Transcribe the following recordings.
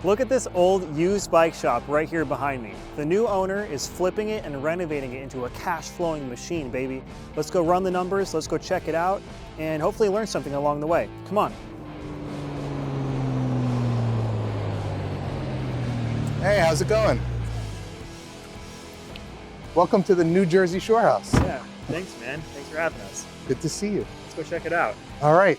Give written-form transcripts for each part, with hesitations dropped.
Look at this old used bike shop right here behind me. The new owner is flipping it and renovating it into a cash flowing machine, baby. Let's go run the numbers, let's go check it out, and hopefully learn something along the way. Come on. Hey, how's it going? Welcome to the New Jersey Shore House. Yeah, thanks man, thanks for having us. Good to see you. Let's go check it out. All right.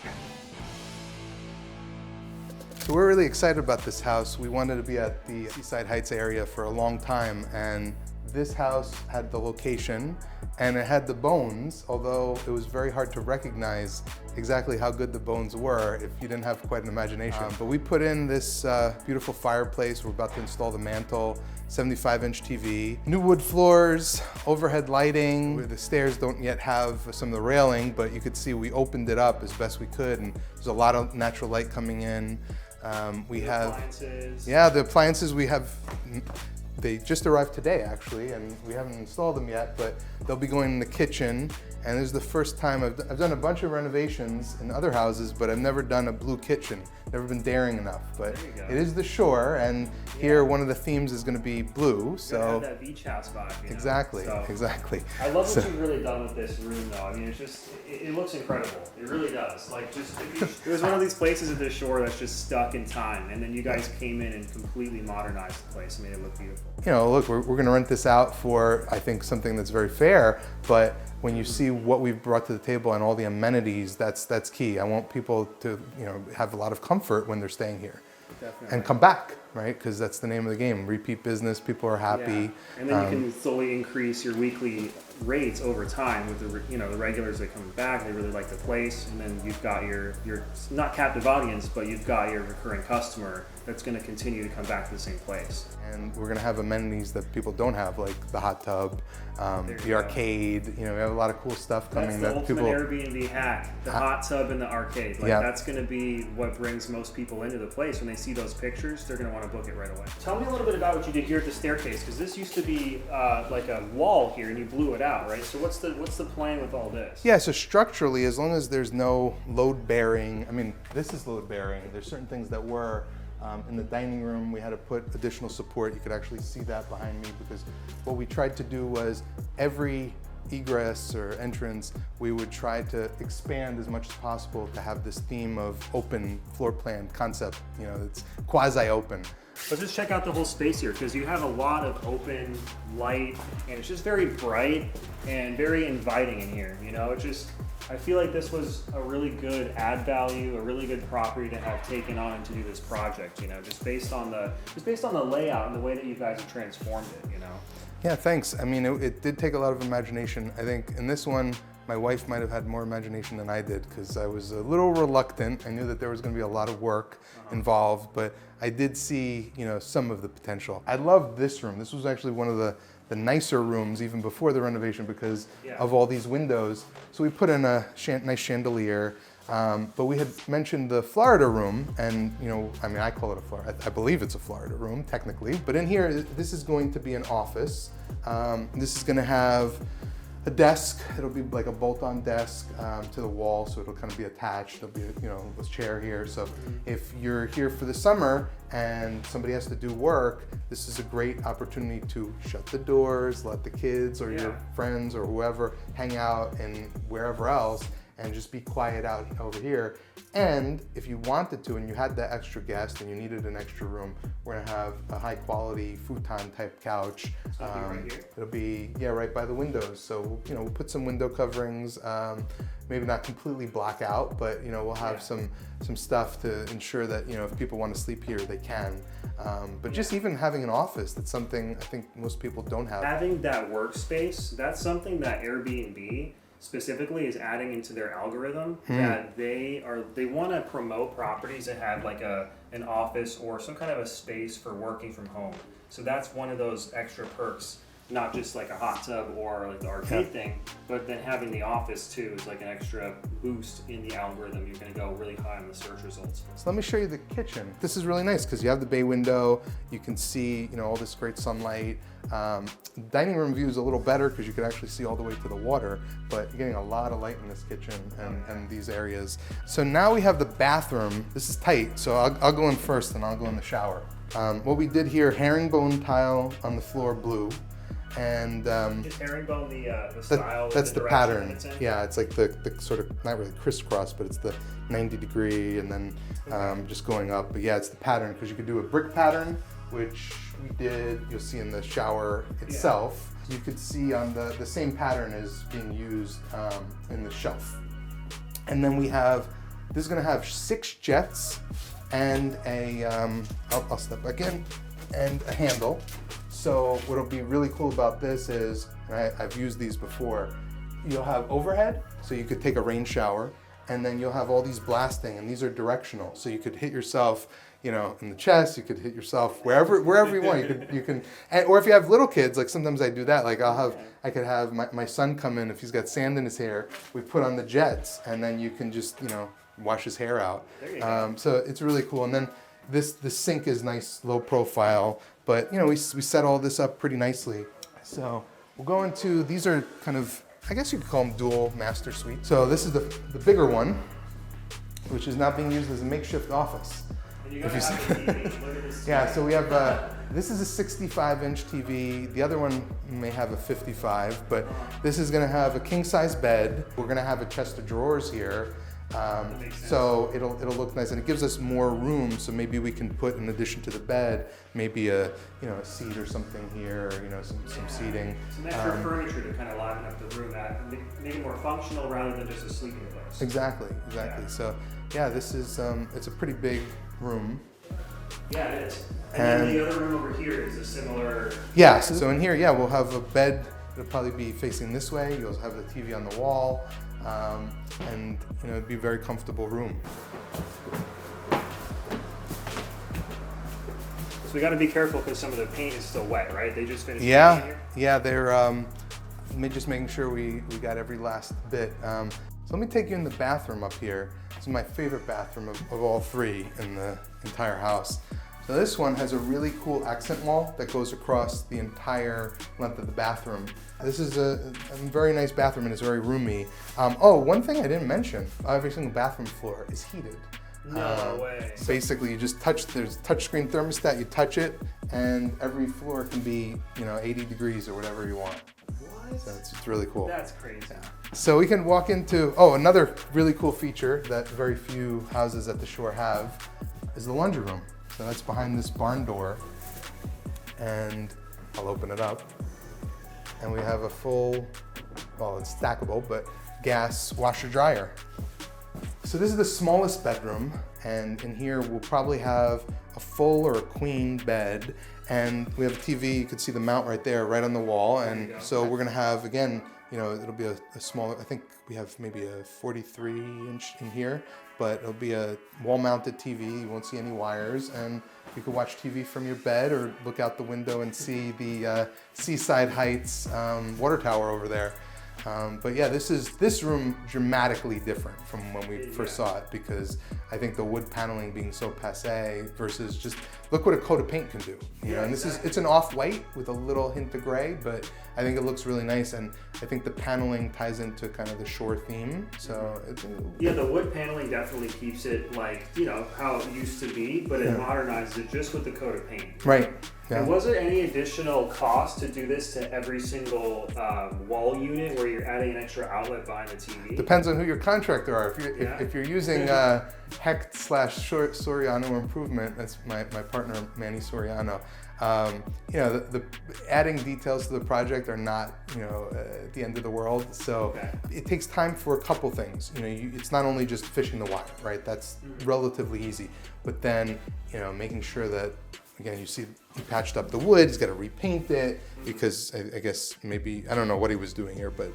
So we're really excited about this house. We wanted to be at the Seaside Heights area for a long time, and this house had the location and it had the bones, although it was very hard to recognize exactly how good the bones were if you didn't have quite an imagination. But we put in this beautiful fireplace. We're about to install the mantle, 75-inch TV, new wood floors, overhead lighting. The stairs don't yet have some of the railing, but you could see we opened it up as best we could, and there's a lot of natural light coming in. We have appliances. Yeah, the appliances we have, they just arrived today actually, and we haven't installed them yet, but they'll be going in the kitchen. And this is the first time I've done a bunch of renovations in other houses, but I've never done a blue kitchen. Never been daring enough, but it is the shore, and here one of the themes is going to be blue. So have that beach house vibe. You know? Exactly, so, exactly. I love what you've really done with this room, though. I mean, it's just it looks incredible. It really does. Like, just it was one of these places at the shore that's just stuck in time, and then you guys came in and completely modernized the place and made it look beautiful. You know, look, we're going to rent this out for, I think, something that's very fair, but when you see what we've brought to the table and all the amenities, that's key. I want people to, you know, have a lot of comfort when they're staying here. Definitely. And come back, right? Because that's the name of the game. Repeat business, people are happy. Yeah. And then you can slowly increase your weekly rates over time with the, you know, the regulars that come back, they really like the place, and then you've got your not captive audience, but you've got your recurring customer that's going to continue to come back to the same place. And we're going to have amenities that people don't have, like the hot tub, the arcade. You know, we have a lot of cool stuff coming. That's the ultimate Airbnb hack, the hot tub and the arcade. Like, that's going to be what brings most people into the place. When they see those pictures, they're going to want to book it right away. Tell me a little bit about what you did here at the staircase, because this used to be like a wall here, and you blew it out, right? So what's the plan with all this? Yeah, so structurally, as long as there's no load bearing, I mean, this is load bearing. There's certain things that were. In the dining room, we had to put additional support. You could actually see that behind me, because what we tried to do was every egress or entrance, we would try to expand as much as possible to have this theme of open floor plan concept. You know, it's quasi-open. Let's just check out the whole space here, because you have a lot of open light, and it's just very bright and very inviting in here. You know, I feel like this was a really good add value, a really good property to have taken on to do this project. You know, just based on the layout and the way that you guys have transformed it. You know. Yeah, thanks. I mean, it did take a lot of imagination. I think in this one, my wife might have had more imagination than I did, because I was a little reluctant. I knew that there was going to be a lot of work involved, but I did see, you know, some of the potential. I loved this room. This was actually one of the nicer rooms even before the renovation, because of all these windows. So we put in a nice chandelier, but we had mentioned the Florida room, and, you know, I mean, I call it a Florida, I believe it's a Florida room technically, but in here, this is going to be an office. This is going to have a desk. It'll be like a bolt-on desk to the wall, so it'll kind of be attached. There'll be, you know, a chair here. So if you're here for the summer and somebody has to do work, this is a great opportunity to shut the doors, let the kids or your friends or whoever hang out and wherever else, and just be quiet out over here. And if you wanted to, and you had that extra guest and you needed an extra room, we're gonna have a high quality futon type couch. Right here? It'll be, right by the windows. So, you know, we'll put some window coverings, maybe not completely black out, but, you know, we'll have some stuff to ensure that, you know, if people want to sleep here, they can. But just even having an office, that's something I think most people don't have. Having that workspace, that's something that Airbnb specifically is adding into their algorithm, that they want to promote properties that have like an office or some kind of a space for working from home. So that's one of those extra perks, not just like a hot tub or like the arcade thing, but then having the office too is like an extra boost in the algorithm. You're going to go really high on the search results. So let me show you the kitchen. This is really nice because you have the bay window. You can see, you know, all this great sunlight. Dining room view is a little better because you can actually see all the way to the water, but you're getting a lot of light in this kitchen and these areas. So now we have the bathroom. This is tight, so I'll go in first and I'll go in the shower. What we did here, herringbone tile on the floor, blue, and Is herringbone the style? that's the direction pattern. it's in? Yeah, it's like the sort of, not really crisscross, but it's the 90 degree and then just going up. But yeah, it's the pattern because you could do a brick pattern, which we did. You'll see in the shower itself. You could see on the same pattern is being used in the shelf. And then we have, this is gonna have 6 jets and a, I'll step back in, and a handle. So what'll be really cool about this is, and I've used these before, you'll have overhead, so you could take a rain shower, and then you'll have all these blasting, and these are directional. So you could hit yourself, you know, in the chest, you could hit yourself wherever you want. You can, or if you have little kids, like sometimes I do that. Like I could have my son come in, if he's got sand in his hair, we put on the jets, and then you can just, you know, wash his hair out. There you go. So it's really cool. And then the sink is nice, low profile, but you know, we set all this up pretty nicely. So we'll go into, these are kind of, I guess you could call them dual master suites. So this is the bigger one, which is now being used as a makeshift office. And you gotta have the TV. Look at this. Yeah, so we have, this is a 65-inch TV. The other one may have a 55, but this is gonna have a king-size bed. We're gonna have a chest of drawers here. So it'll look nice, and it gives us more room. So maybe we can put, in addition to the bed, maybe a a seat or something here, or some seating. Some extra furniture to kind of liven up the room, make it more functional rather than just a sleeping place. Exactly. Yeah. So yeah, this is it's a pretty big room. Yeah, it is. And then the other room over here is a similar. Yeah. So in here, yeah, we'll have a bed. It'll probably be facing this way. You'll have the TV on the wall. And it'd be a very comfortable room. So we got to be careful because some of the paint is still wet, right? They just finished Yeah, painting here? yeah. They're just making sure we got every last bit. So let me take you in the bathroom up here. This is my favorite bathroom of all 3 in the entire house. So this one has a really cool accent wall that goes across the entire length of the bathroom. This is a very nice bathroom, and it's very roomy. One thing I didn't mention, every single bathroom floor is heated. No way. Basically, you just there's a touchscreen thermostat, you touch it, and every floor can be 80 degrees or whatever you want. What? So it's really cool. That's crazy. So we can walk into, another really cool feature that very few houses at the shore have is the laundry room. So that's behind this barn door, and I'll open it up. And we have a full, well, it's stackable, but gas washer dryer. So this is the smallest bedroom, and in here we'll probably have a full or a queen bed, and we have a TV. You can see the mount right there, right on the wall. And so we're gonna have, again, it'll be a smaller, I think we have maybe a 43-inch in here, but it'll be a wall-mounted TV. You won't see any wires, and you can watch TV from your bed or look out the window and see the Seaside Heights water tower over there. But yeah, this room dramatically different from when we first saw it, because I think the wood paneling being so passé versus just look what a coat of paint can do. And it's an off-white with a little hint of gray, but I think it looks really nice, and I think the paneling ties into kind of the shore theme. So the wood paneling definitely keeps it like how it used to be, but it modernizes it just with the coat of paint. Right. Yeah. And was it any additional cost to do this to every single wall unit, where you're adding an extra outlet behind the TV? Depends on who your contractor are. If you're using Hecht/Soriano Improvement, that's my partner Manny Soriano. The adding details to the project are not at the end of the world. So it takes time for a couple things. It's not only just fishing the wire, right? That's relatively easy, but then making sure that, again, you see he patched up the wood. He's got to repaint it because I guess maybe, I don't know what he was doing here, but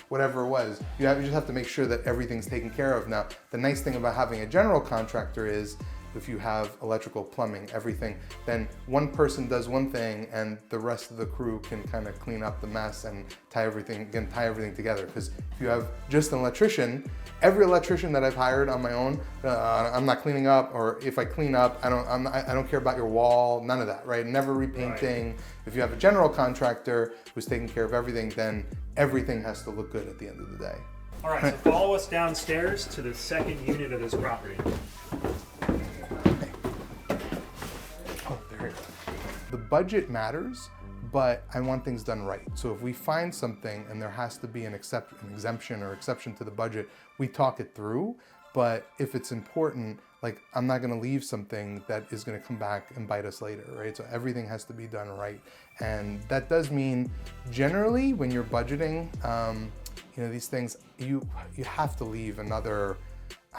whatever it was, you just have to make sure that everything's taken care of. Now, the nice thing about having a general contractor is if you have electrical, plumbing, everything, then one person does one thing and the rest of the crew can kind of clean up the mess and tie everything together. Because if you have just an electrician, every electrician that I've hired on my own, I'm not cleaning up, or if I clean up, I don't care about your wall, none of that, right? Never repainting. Right. If you have a general contractor who's taking care of everything, then everything has to look good at the end of the day. All right, so follow us downstairs to the second unit of this property. the budget matters, but I want things done right. So if we find something and there has to be an exemption or exception to the budget, we talk it through. But if it's important, like, I'm not gonna leave something that is gonna come back and bite us later, right? So everything has to be done right. And that does mean, generally, when you're budgeting, these things, you have to leave another,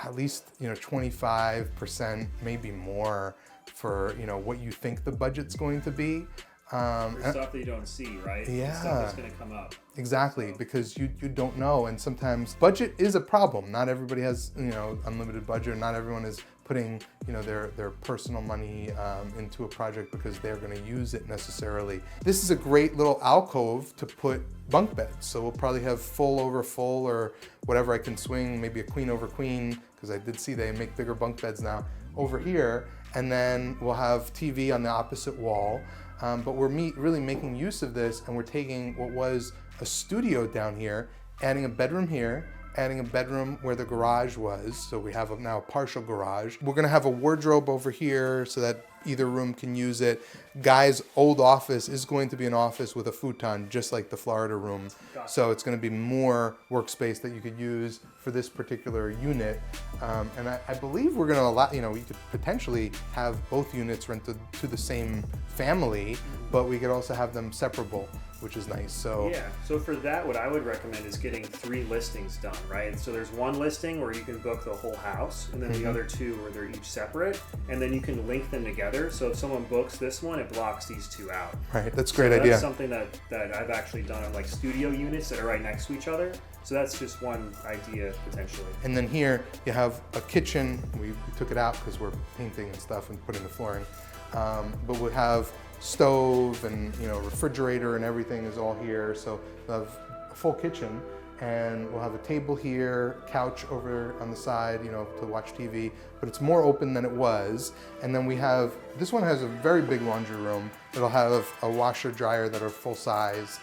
at least, 25%, maybe more, for, what you think the budget's going to be. For stuff that you don't see, right? Yeah. Stuff that's going to come up. Exactly, so. Because you don't know, and sometimes budget is a problem. Not everybody has, unlimited budget. Not everyone is putting, their personal money into a project because they're going to use it necessarily. This is a great little alcove to put bunk beds. So we'll probably have full over full, or whatever I can swing, maybe a queen over queen, because I did see they make bigger bunk beds now over here. And then we'll have TV on the opposite wall. But we're really making use of this, and we're taking what was a studio down here, adding a bedroom here, adding a bedroom where the garage was. So we have now a partial garage. We're gonna have a wardrobe over here so that either room can use it. Guy's old office is going to be an office with a futon, just like the Florida room. Gotcha. So it's gonna be more workspace that you could use for this particular unit. And I believe we're gonna allow, we could potentially have both units rented to the same family, but we could also have them separable, which is nice. So yeah, so for that, what I would recommend is getting 3 listings done, right? So there's one listing where you can book the whole house, and then the other 2 where they're each separate, and then you can link them together. So if someone books this one, it blocks these 2 out. Right, that's a great so idea. That's something that I've actually done on like studio units that are right next to each other. So that's just one idea potentially. And then here you have a kitchen. We took it out because we're painting and stuff and putting the flooring. But we'll have stove and refrigerator and everything is all here. So we'll have a full kitchen, and we'll have a table here, couch over on the side, to watch TV, but it's more open than it was. And then we have, this one has a very big laundry room. It'll have a washer dryer that are full size,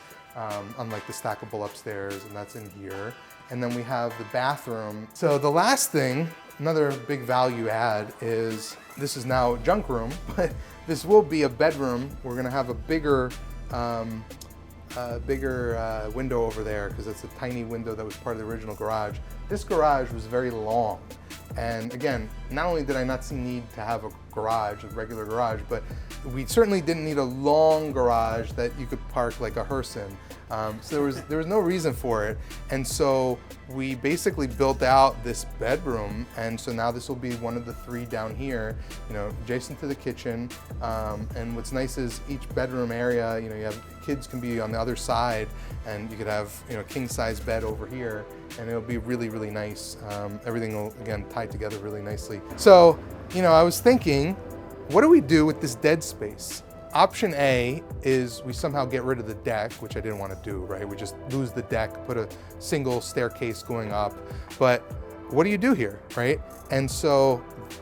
unlike the stackable upstairs, and that's in here. And then we have the bathroom. So the last thing, another big value add, is this is now a junk room, but this will be a bedroom. We're gonna have a bigger window over there because it's a tiny window that was part of the original garage. This garage was very long. And again, not only did I not see need to have a garage, a regular garage, but we certainly didn't need a long garage that you could park like a hearse in. So there was no reason for it. And so we basically built out this bedroom. And so now this will be one of the 3 down here, adjacent to the kitchen. And what's nice is each bedroom area, you have kids can be on the other side, and you could have, a king size bed over here, and it'll be really, really nice. Everything will, again, tie together really nicely. So, I was thinking, what do we do with this dead space? Option A is we somehow get rid of the deck, which I didn't want to do, right? We just lose the deck, put a single staircase going up. But what do you do here, right? And so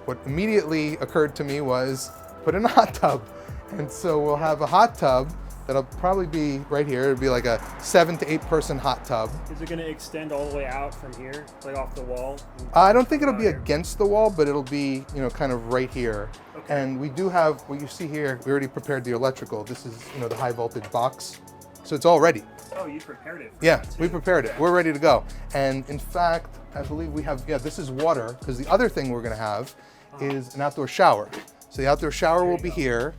what immediately occurred to me was put in a hot tub. And so we'll have a hot tub that'll probably be right here. It'll be like a 7 to 8 person hot tub. Is it going to extend all the way out from here, like off the wall? I don't think it'll be against the wall, but it'll be, kind of right here. Okay. And we do have, what you see here, we already prepared the electrical. This is, the high voltage box. So it's all ready. Oh, you prepared it? Yeah, we prepared it. We're ready to go. And in fact, I believe we have, this is water, because the other thing we're gonna have is an outdoor shower. So the outdoor shower will be here.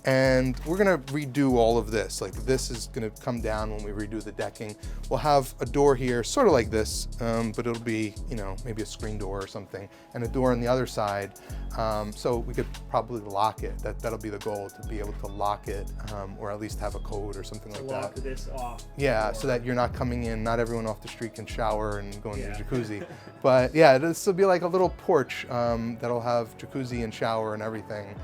And we're gonna redo all of this. Like, this is gonna come down when we redo the decking. We'll have a door here, sort of like this, but it'll be, maybe a screen door or something, and a door on the other side. So we could probably lock it. That'll be the goal, to be able to lock it, or at least have a code or something like that. Lock this off. Yeah, so that you're not coming in, not everyone off the street can shower and go in the jacuzzi. But yeah, this will be like a little porch that'll have jacuzzi and shower and everything.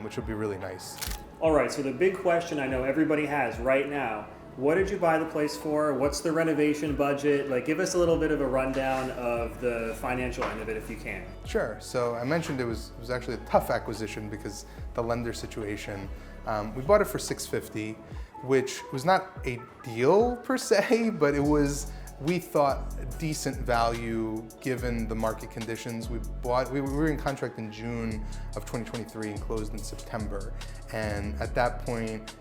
Which would be really nice. All right, so the big question I know everybody has right now, what did you buy the place for? What's the renovation budget? Like, give us a little bit of a rundown of the financial end of it if you can. Sure, so I mentioned it was actually a tough acquisition because the lender situation. We bought it for $650, which was not a deal per se, but it was we thought decent value given the market conditions. We were in contract in June of 2023 and closed in September. And at that point,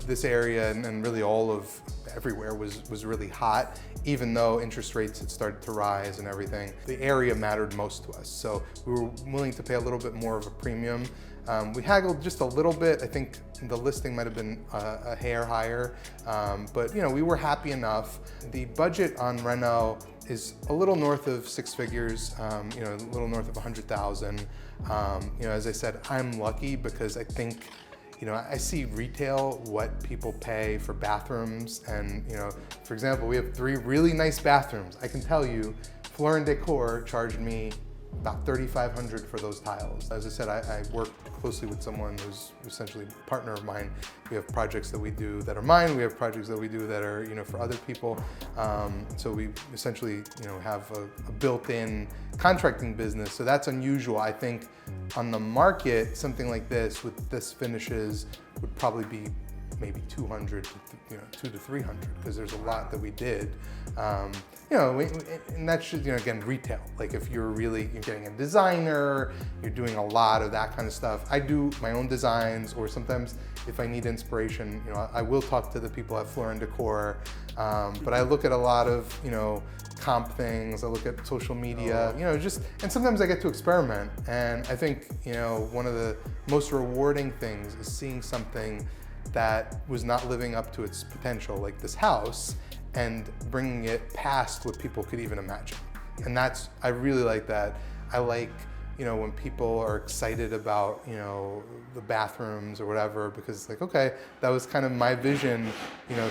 this area and really all of everywhere was really hot, even though interest rates had started to rise and everything. The area mattered most to us. So we were willing to pay a little bit more of a premium. We haggled just a little bit. I think the listing might have been a hair higher, but we were happy enough. The budget on Reno is a little north of six figures, a little north of 100,000. As I said, I'm lucky because I think, I see retail, what people pay for bathrooms, and for example, we have 3 really nice bathrooms. I can tell you, Floor & Decor charged me about $3,500 for those tiles. As I said, I work closely with someone who's essentially a partner of mine. We have projects that we do that are mine. We have projects that we do that are, for other people. So we essentially, have a built-in contracting business. So that's unusual. I think on the market, something like this with this finishes would probably be maybe 200 to 200 to 300 because there's a lot that we did. And that's just, again, retail. Like if you're getting a designer, you're doing a lot of that kind of stuff. I do my own designs, or sometimes if I need inspiration, I will talk to the people at Floor & Decor. But I look at a lot of, comp things. I look at social media, and sometimes I get to experiment. And I think, one of the most rewarding things is seeing something that was not living up to its potential, like this house, and bringing it past what people could even imagine. And I really like that. I like, when people are excited about, the bathrooms or whatever, because like, okay, that was kind of my vision,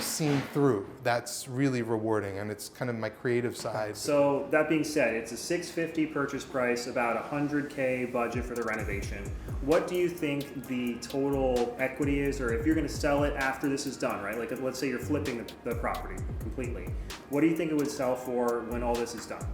seen through. That's really rewarding, and it's kind of my creative side. So that being said, it's a $650 purchase price, about $100K budget for the renovation. What do you think the total equity is, or if you're going to sell it after this is done, right? Like let's say you're flipping the property completely. What do you think it would sell for when all this is done?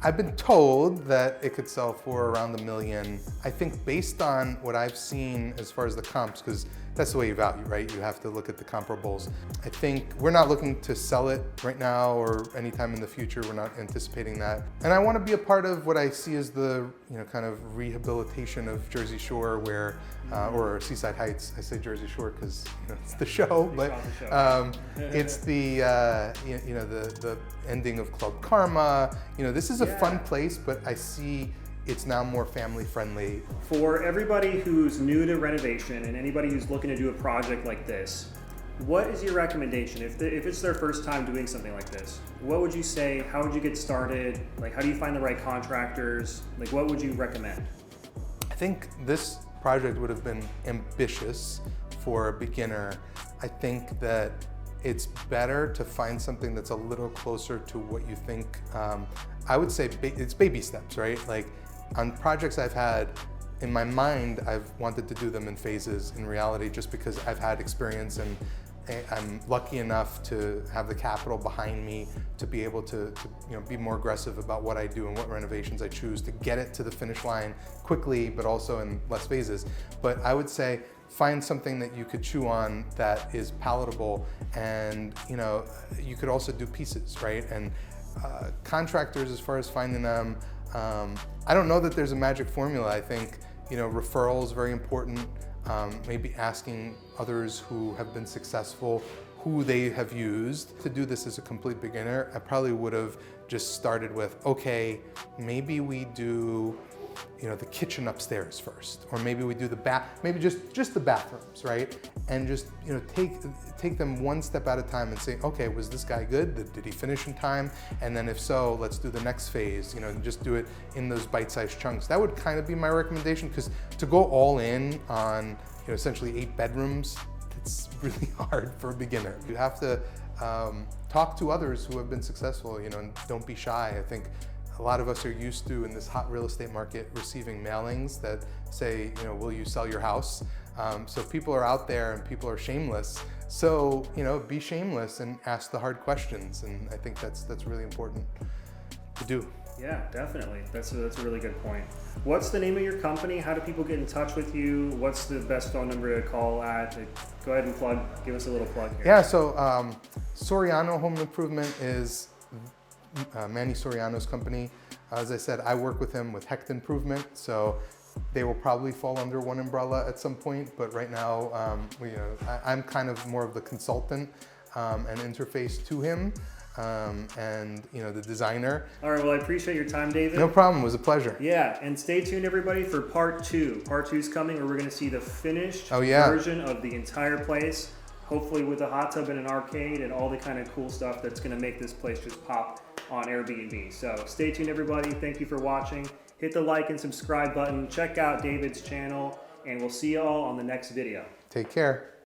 I've been told that it could sell for around $1 million. I think based on what I've seen as far as the comps, because that's the way you value, right? You have to look at the comparables. I think we're not looking to sell it right now or anytime in the future. We're not anticipating that. And I want to be a part of what I see as the, kind of rehabilitation of Jersey Shore, where, or Seaside Heights. I say Jersey Shore because it's the show, but it's the, the ending of Club Karma. This is a fun place, but I see it's now more family friendly. For everybody who's new to renovation and anybody who's looking to do a project like this, what is your recommendation? If it's their first time doing something like this, what would you say? How would you get started? Like, how do you find the right contractors? Like, what would you recommend? I think this project would have been ambitious for a beginner. I think that it's better to find something that's a little closer to what you think. I would say it's baby steps, right? Like on projects I've had, in my mind, I've wanted to do them in phases. In reality, just because I've had experience and I'm lucky enough to have the capital behind me to be able to be more aggressive about what I do and what renovations I choose to get it to the finish line quickly, but also in less phases. But I would say find something that you could chew on that is palatable, and you could also do pieces, right? And contractors, as far as finding them, I don't know that there's a magic formula. I think referrals is very important. Maybe asking others who have been successful who they have used. To do this as a complete beginner, I probably would have just started with, okay, maybe we do the kitchen upstairs first, or maybe we do maybe just the bathrooms, right? And just take them one step at a time and say, okay, was this guy good? Did he finish in time? And then if so, let's do the next phase. Just do it in those bite-sized chunks. That would kind of be my recommendation, because to go all in on essentially 8 bedrooms, it's really hard for a beginner. You have to talk to others who have been successful, and don't be shy. I think a lot of us are used to, in this hot real estate market, receiving mailings that say, will you sell your house? So people are out there and people are shameless. So, be shameless and ask the hard questions. And I think that's really important to do. Yeah, definitely. That's a really good point. What's the name of your company? How do people get in touch with you? What's the best phone number to call at? Go ahead and give us a little plug here. Yeah, so Soriano Home Improvement is Manny Soriano's company. As I said, I work with him with Hecht Improvement, so they will probably fall under one umbrella at some point, but right now, I'm kind of more of the consultant and interface to him, and the designer. All right, well, I appreciate your time, David. No problem, it was a pleasure. Yeah, and stay tuned, everybody, for part 2. Part 2 is coming, where we're going to see the finished yeah. version of the entire place, hopefully with a hot tub and an arcade and all the kind of cool stuff that's going to make this place just pop on Airbnb. So stay tuned, everybody. Thank you for watching. Hit the like and subscribe button. Check out David's channel, and we'll see you all on the next video. Take care.